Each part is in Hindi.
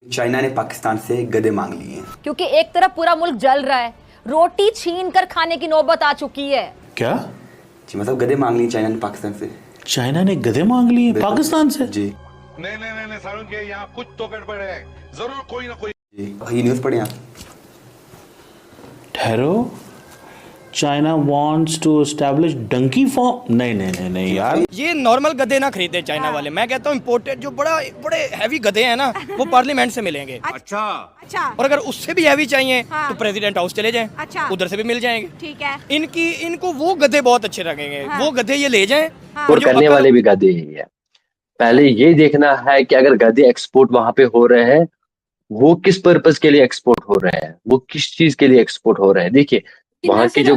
चाइना ने पाकिस्तान से गधे मांग लिए हैं क्योंकि एक तरफ पूरा मुल्क जल रहा है, रोटी छीन कर खाने की नौबत आ चुकी है। क्या? जी मतलब गधे मांग लिए चाइना ने पाकिस्तान से। चाइना ने गधे मांग लिए पाकिस्तान से? जी नहीं सारुण के यहाँ कुछ तो गड़बड़ है, जरूर कोई ना कोई। जी ये न्यूज़ पढ़े आप? ठहरो, China wants to establish donkey farm. नहीं यार, ये नॉर्मल गधे ना खरीदे चाइना वाले। मैं कहता हूँ इम्पोर्टेड जो बड़े हैवी गधे हैं ना, वो पार्लियामेंट से मिलेंगे। अच्छा और अगर उससे भी हैवी चाहिए तो प्रेसिडेंट हाउस चले जाएं, अच्छा। उधर से भी मिल जाएंगे। ठीक है। इनको वो गधे बहुत अच्छे लगेंगे। वो गधे ये ले जाएं। और करने वाले भी गधे ही है। पहले ये देखना है कि अगर गधे एक्सपोर्ट वहां पे हो रहे हैं, वो किस पर्पस के लिए एक्सपोर्ट हो रहे हैं, वो किस चीज के लिए एक्सपोर्ट हो रहे हैं। देखिए वहां के जो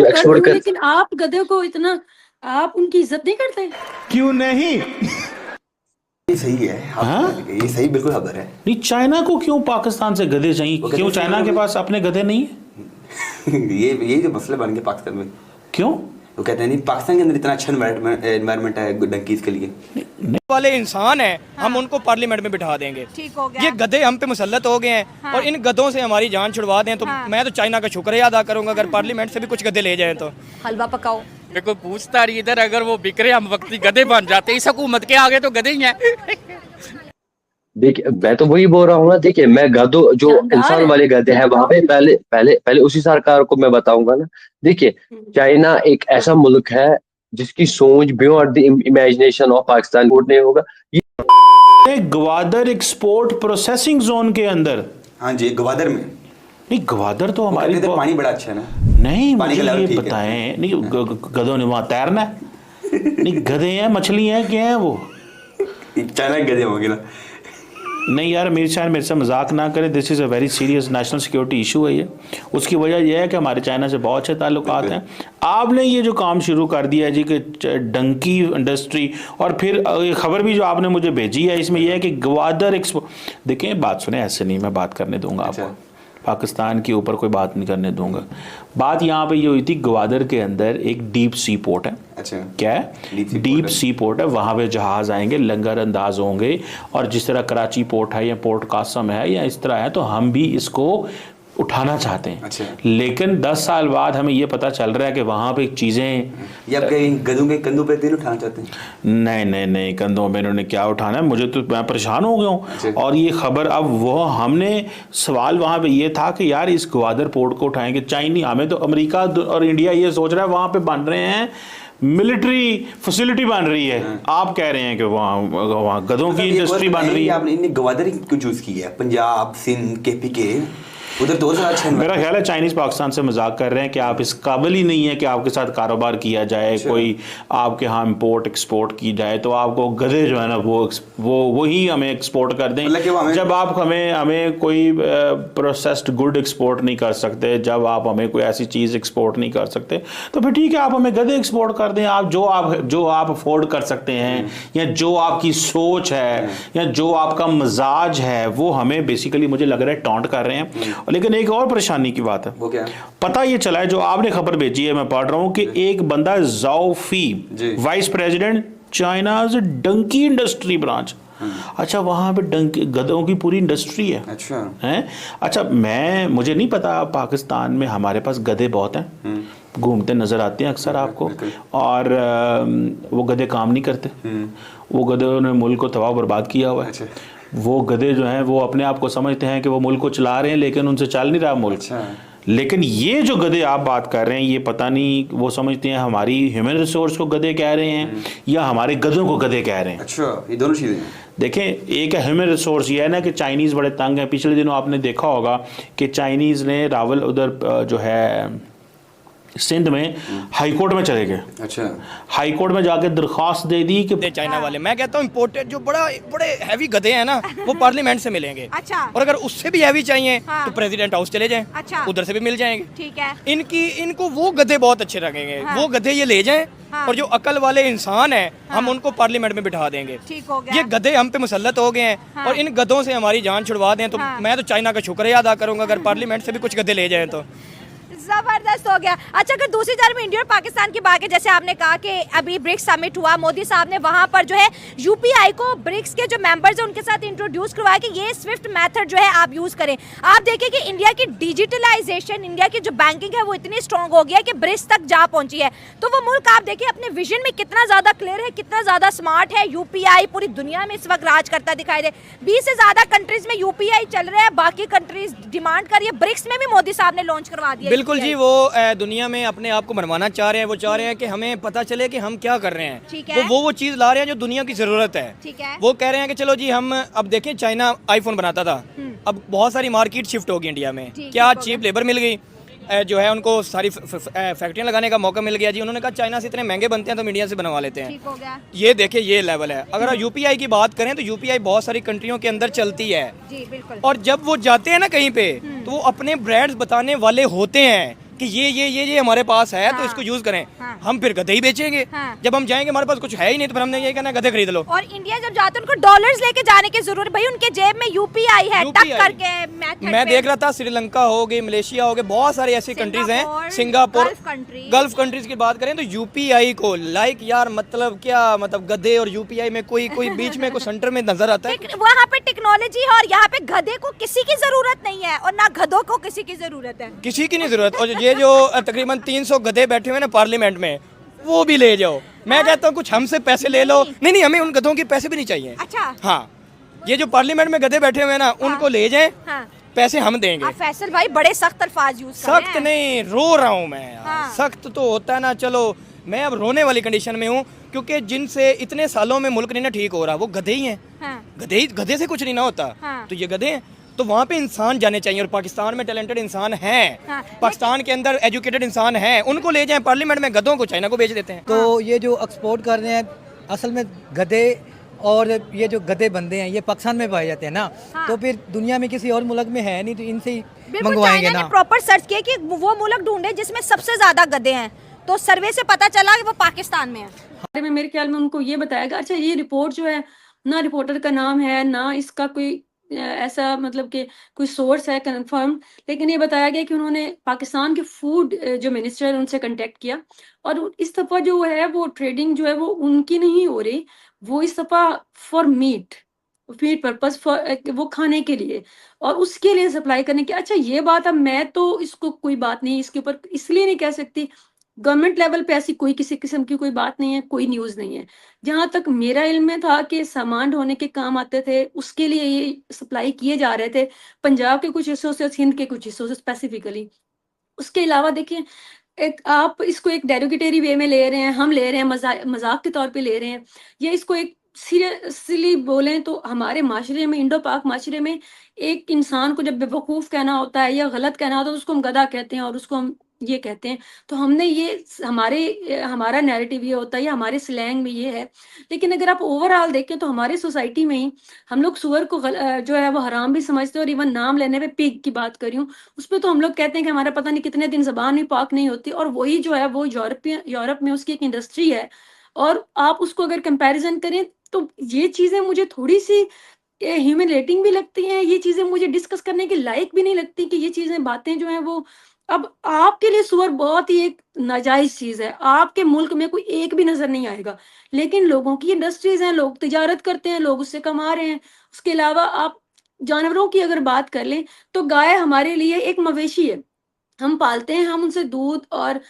एक्सपोर्ट कर, लेकिन आप गधे को इतना, आप उनकी इज्जत नहीं करते? क्यों नहीं? ये सही है। ये सही बिल्कुल खबर है। नहीं, चाइना को क्यों पाकिस्तान से गधे चाहिए? क्यों चाइना के पास अपने गधे नहीं है? ये जो मसले बन गए पाकिस्तान में। क्यों? वो कहते हैं नहीं पाकिस्तान के अंदर इतना अच्छा एनवायरनमेंट है डंकीज के लिए। वाले इंसान हैं, हम उनको पार्लियामेंट में बिठा देंगे। ठीक हो गया। ये गधे हम पे मुसल्लत हो गए हैं और इन गधों से हमारी जान छुड़वा दें तो मैं तो चाइना का शुक्रिया अदा करूंगा अगर पार्लियामेंट से भी कुछ गधे ले जाएं तो। हलवा पकाओ। देखो पूछता रही इधर, अगर वो बिक्रे हम वक्ती गधे बन जाते, इस हुकूमत के आगे तो गधे ही हैं। देखिए मैं तो वही बोल रहा हूँ ना। देखिए मैं गधों जो इंसान वाले गधे हैं वहां पे पहले उसी सरकार को मैं बताऊंगा ना। देखिए चाइना एक ऐसा मुल्क है जिसकी सोच beyond the imagination of Pakistan court नहीं होगा। ये ग्वादर एक्सपोर्ट प्रोसेसिंग जोन के अंदर। हाँ जी ग्वादर में। नहीं ग्वादर तो हमारी तो पानी बड़ा अच्छा है ना। नहीं पानी मुझे का लेवल ये ठीक है। बताएं, नहीं गधों ने वहां तैरना है? नहीं गधे हैं, मछली हैं, क्या है वो? चाइना के गधे होंगे ना। नहीं यार मेरे से मजाक ना करें। This is a very serious national security issue है ये। उसकी वजह यह है कि हमारे चाइना से बहुत अच्छे ताल्लुकात हैं। आपने ये जो काम शुरू कर दिया है जी कि डंकी इंडस्ट्री, और फिर खबर भी जो आपने मुझे भेजी है इसमें यह है कि ग्वादर एक्सपो। देखें बात सुने, ऐसे नहीं मैं बात करने दूंगा आपको। पाकिस्तान के ऊपर कोई बात नहीं करने दूंगा। बात यहाँ पे ये हुई थी, ग्वादर के अंदर एक डीप सी पोर्ट है। अच्छा क्या है? डीप सी पोर्ट है। वहाँ पे जहाज़ आएंगे, लंगर अंदाज होंगे, और जिस तरह कराची पोर्ट है या पोर्ट कासम है या इस तरह है, तो हम भी इसको उठाना चाहते हैं। अच्छा। लेकिन 10 साल बाद हमें ये पता चल रहा है कि वहाँ पे चीज़ें, ये आप कहीं गधों के कंधों पे तेल उठाना चाहते हैं? नहीं कंधों में इन्होंने क्या उठाना है, मुझे तो मैं परेशान हो गया हूँ। और ये खबर अब वो हमने सवाल वहाँ पे ये था कि यार इस ग्वादर पोर्ट को उठाएंगे चाइनी। हमें तो अमेरिका और इंडिया ये सोच रहा है वहाँ पे बन रहे हैं मिलिट्री फैसिलिटी बन रही है। आप कह रहे हैं कि वहाँ गधों की इंडस्ट्री बन रही है। आपने ग्वादर क्यों चूज की है? पंजाब, सिंध, KPK उधर तो अच्छा। मेरा ख्याल है चाइनीज पाकिस्तान से मजाक कर रहे हैं कि आप इस काबिल ही नहीं है कि आपके साथ कारोबार किया जाए। अच्छा। कोई आपके यहाँ इम्पोर्ट एक्सपोर्ट की जाए तो आपको गधे जो है ना वो ही हमें एक्सपोर्ट कर दें। जब आप हमें कोई प्रोसेस्ड गुड एक्सपोर्ट नहीं कर सकते, जब आप हमें कोई ऐसी चीज़ एक्सपोर्ट नहीं कर सकते, तो फिर ठीक है आप हमें गधे एक्सपोर्ट कर दें। आप जो आप अफोर्ड कर सकते हैं, या जो आपकी सोच है, या जो आपका मिजाज है, वो हमें बेसिकली मुझे लग रहा है टॉन्ट कर रहे हैं। लेकिन एक और परेशानी की बात है। वो क्या? पता ये चला है, जो आपने खबर भेजी है मैं पढ़ रहा हूं कि एक बंदा Zhao Fei, vice president China donkey industry branch. अच्छा वहां पे डंकी गधों की पूरी इंडस्ट्री है। अच्छा है। अच्छा मुझे नहीं पता, पाकिस्तान में हमारे पास गधे बहुत हैं, घूमते नजर आते हैं अक्सर आपको, और वो गधे काम नहीं करते। वो गधों ने मुल्क को तबाह बर्बाद किया हुआ है। अच्छा। वो गधे जो हैं वो अपने आप को समझते हैं कि वो मुल्क को चला रहे हैं, लेकिन उनसे चल नहीं रहा मुल्क। अच्छा। लेकिन ये जो गधे आप बात कर रहे हैं, ये पता नहीं वो समझते हैं हमारी ह्यूमन रिसोर्स को गधे कह रहे हैं या हमारे गधों को गधे कह रहे हैं। अच्छा ये दोनों चीज़ें हैं। देखें एक ह्यूमन रिसोर्स ये है ना कि चाइनीज़ बड़े तंग हैं। पिछले दिनों आपने देखा होगा कि चाइनीज़ ने रावल उधर जो है सिंध में हाई कोर्ट में चले गए। अच्छा। हाई कोर्ट में जाके दरख्वास्त दे दी कि चाइना वाले, मैं कहता हूँ इम्पोर्टेड जो बड़े हैवी गधे हैं ना, वो पार्लियामेंट से मिलेंगे। अच्छा। और अगर उससे भी हैवी चाहिए तो प्रेसिडेंट हाउस चले जाएं, अच्छा। उधर से भी मिल जाएंगे। ठीक है। इनको वो गधे बहुत अच्छे लगेंगे। वो गधे ये ले जाएं, और जो अकल वाले इंसान हैं हम उनको पार्लियामेंट में बिठा देंगे। ठीक हो गया। ये गधे हम पे मुसल्लत हो गए हैं और इन गधों से हमारी जान छुड़वा दें तो मैं तो चाइना का शुक्रिया अदा करूंगा अगर पार्लियामेंट से भी कुछ गधे ले जाएं तो। जबरदस्त हो गया। अच्छा, अगर दूसरी जानब इंडिया और पाकिस्तान की बात है, जैसे आपने कहा कि अभी ब्रिक्स समिट हुआ, मोदी साहब ने वहां पर जो है यूपीआई को ब्रिक्स के जो मेंबर्स हैं उनके साथ इंट्रोड्यूस करवाया कि ये स्विफ्ट मेथड जो है आप यूज करें। आप देखिए कि इंडिया की डिजिटलाइजेशन, इंडिया की जो बैंकिंग है वो इतनी स्ट्रांग हो गई है कि ब्रिक्स तक जा पहुंची है। तो वो मुल्क आप देखिए अपने विजन में कितना ज्यादा क्लियर है, कितना ज्यादा स्मार्ट है। यूपीआई पूरी दुनिया में इस वक्त राज करता दिखाई दे। 20 से ज्यादा कंट्रीज में यूपीआई चल रहा है, बाकी कंट्रीज डिमांड कर रही है। ब्रिक्स में भी मोदी साहब ने लॉन्च करवा दिया। बिल्कुल जी, वो दुनिया में अपने आप को मनवाना चाह रहे हैं। वो चाह रहे हैं कि हमें पता चले कि हम क्या कर रहे हैं। ठीक है। वो चीज़ ला रहे हैं जो दुनिया की ज़रूरत है। ठीक है। वो कह रहे हैं कि चलो जी, हम अब देखें, चाइना आईफोन बनाता था, अब बहुत सारी मार्केट शिफ्ट होगी इंडिया में। क्या चीप लेबर मिल गई, जो है उनको सारी फैक्ट्रियाँ लगाने का मौका मिल गया जी। उन्होंने कहा चाइना से इतने महंगे बनते हैं तो हम इंडिया से बनवा लेते हैं। ठीक हो गया। ये देखिए, ये लेवल है। अगर यूपीआई की बात करें तो यूपीआई बहुत सारी कंट्रियों के अंदर चलती है जी बिल्कुल। और जब वो जाते हैं ना कहीं पे, तो वो अपने ब्रांड्स बताने वाले होते हैं कि ये हमारे पास है, तो इसको यूज करें। हम फिर गधे ही बेचेंगे। जब हम जाएंगे हमारे पास कुछ है ही नहीं, तो फिर हमने ये कहना गधे खरीद लो। और इंडिया जब जाते हैं उनको डॉलर्स लेके जाने की जरूरत, भाई उनके जेब में यूपीआई है, टक करके मेथड मैं देख रहा था, श्रीलंका हो गई, मलेशिया हो गए, बहुत सारी ऐसी कंट्रीज हैं, सिंगापुर, गल्फ कंट्रीज की बात करें तो यूपीआई को यार मतलब क्या, मतलब गधे और यूपीआई में कोई बीच में कोई सेंटर में नजर आता है। वहाँ पे टेक्नोलॉजी है और यहाँ पे गधे को किसी की जरूरत नहीं है और ना गधों को किसी की जरूरत है। किसी की नहीं जरूरत। और ये जो तकरीबन 300 गधे बैठे हुए ना पार्लियामेंट में, वो भी ले जाओ। मैं कहता हूँ कुछ हमसे पैसे ले लो। नहीं, हमें उन गधों के पैसे भी नहीं चाहिए। अच्छा। हाँ, ये जो पार्लियामेंट में गधे बैठे हुए हैं ना, उनको ले जाएं, पैसे हम देंगे। फैसल भाई बड़े सख्त अल्फाज यूज कर रहे हैं। सख्त नहीं, रो रहा हूँ मैं यार। सख्त तो होता है ना, चलो मैं अब रोने वाली कंडीशन में हूँ, क्योंकि जिनसे इतने सालों में मुल्क नहीं ना ठीक हो रहा, वो गधे ही हैं। गधे से कुछ नहीं ना होता। तो ये गधे हैं, तो वहाँ पे इंसान जाने चाहिए। और पाकिस्तान में टैलेंटेड इंसान हैं, पाकिस्तान के अंदर एजुकेटेड इंसान हैं, उनको ले जाएं पार्लियामेंट में। गधों को चाइना को बेच देते हैं। तो ये जो एक्सपोर्ट कर रहे हैं, असल में गधे और ये जो गधे बंदे हैं ये पाकिस्तान में पाए जाते हैं ना। तो फिर दुनिया में किसी और मुल्क में है नहीं, तो इनसे ही मंगवाएंगे ना। प्रॉपर सर्च किया कि वो मुल्क ढूंढे जिसमें सबसे ज्यादा गधे हैं, तो सर्वे से पता चला कि वो पाकिस्तान में है। मेरे ख्याल में उनको ये बताया गया। अच्छा, ये रिपोर्ट जो है ना, रिपोर्टर का नाम है ना इसका कोई ऐसा मतलब कि कोई सोर्स है कंफर्म, लेकिन ये बताया गया कि उन्होंने पाकिस्तान के फूड जो मिनिस्टर है उनसे कांटेक्ट किया और इस दफ़ा जो है वो ट्रेडिंग जो है वो उनकी नहीं हो रही, वो इस दफ़ा फॉर मीट पर्पस, फॉर वो खाने के लिए और उसके लिए सप्लाई करने की। अच्छा, ये बात, अब मैं तो इसको कोई बात नहीं इसके ऊपर इसलिए नहीं कह सकती, गवर्नमेंट लेवल पे ऐसी कोई किसी किस्म की कोई बात नहीं है, कोई न्यूज़ नहीं है। जहाँ तक मेरा इल्म में था कि सामान ढोने के काम आते थे, उसके लिए ये सप्लाई किए जा रहे थे पंजाब के कुछ हिस्सों से, हिंद के कुछ हिस्सों से स्पेसिफिकली। उसके अलावा देखिए, एक आप इसको एक डेरोगेटरी वे में ले रहे हैं, हम ले रहे हैं, मजाक के तौर पे ले रहे हैं, या इसको एक सीरियसली बोलें तो हमारे माशरे में, इंडो पाक माशरे में, एक इंसान को जब बेवकूफ़ कहना होता है या गलत कहना होता है तो उसको हम गधा कहते हैं और उसको हम ये कहते हैं। तो हमने ये हमारा नैरेटिव ये होता है या हमारे स्लैंग में ये है। लेकिन अगर आप ओवरऑल देखें तो हमारी सोसाइटी में ही हम लोग सुअर को जो है वो हराम भी समझते हैं। और इवन नाम लेने पे पिग की बात कर रही हूँ, उस पर तो हम लोग कहते हैं कि हमारा पता नहीं कितने दिन ज़बान भी पाक नहीं होती, और वही जो है वो यूरोप में उसकी एक इंडस्ट्री है। और आप उसको अगर कंपैरिजन करें तो ये चीज़ें मुझे थोड़ी सी ह्यूमिलेटिंग भी लगती हैं, ये चीज़ें मुझे डिस्कस करने के लायक भी नहीं लगती कि ये चीज़ें बातें जो हैं वो, अब आपके लिए सुअर बहुत ही एक नाजायज चीज है, आपके मुल्क में कोई एक भी नजर नहीं आएगा, लेकिन लोगों की इंडस्ट्रीज हैं, लोग तिजारत करते हैं, लोग उससे कमा रहे हैं। उसके अलावा आप जानवरों की अगर बात कर लें तो गाय हमारे लिए एक मवेशी है, हम पालते हैं, हम उनसे दूध और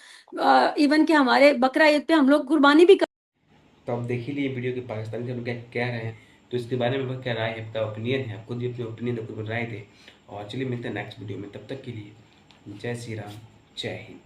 इवन के हमारे बकरा ईद पे हम लोग कुर्बानी भी तो आप देख ही लिए वीडियो के पाकिस्तान के हम क्या कह रहे हैं, तो इसके बारे में क्या राय है, आपका ओपिनियन है, आप खुद भी अपनी ओपिनियन अपनी राय दें। और चलिए मिलते हैं नेक्स्ट वीडियो में, तब तक के लिए जय श्री राम, जय हिंद।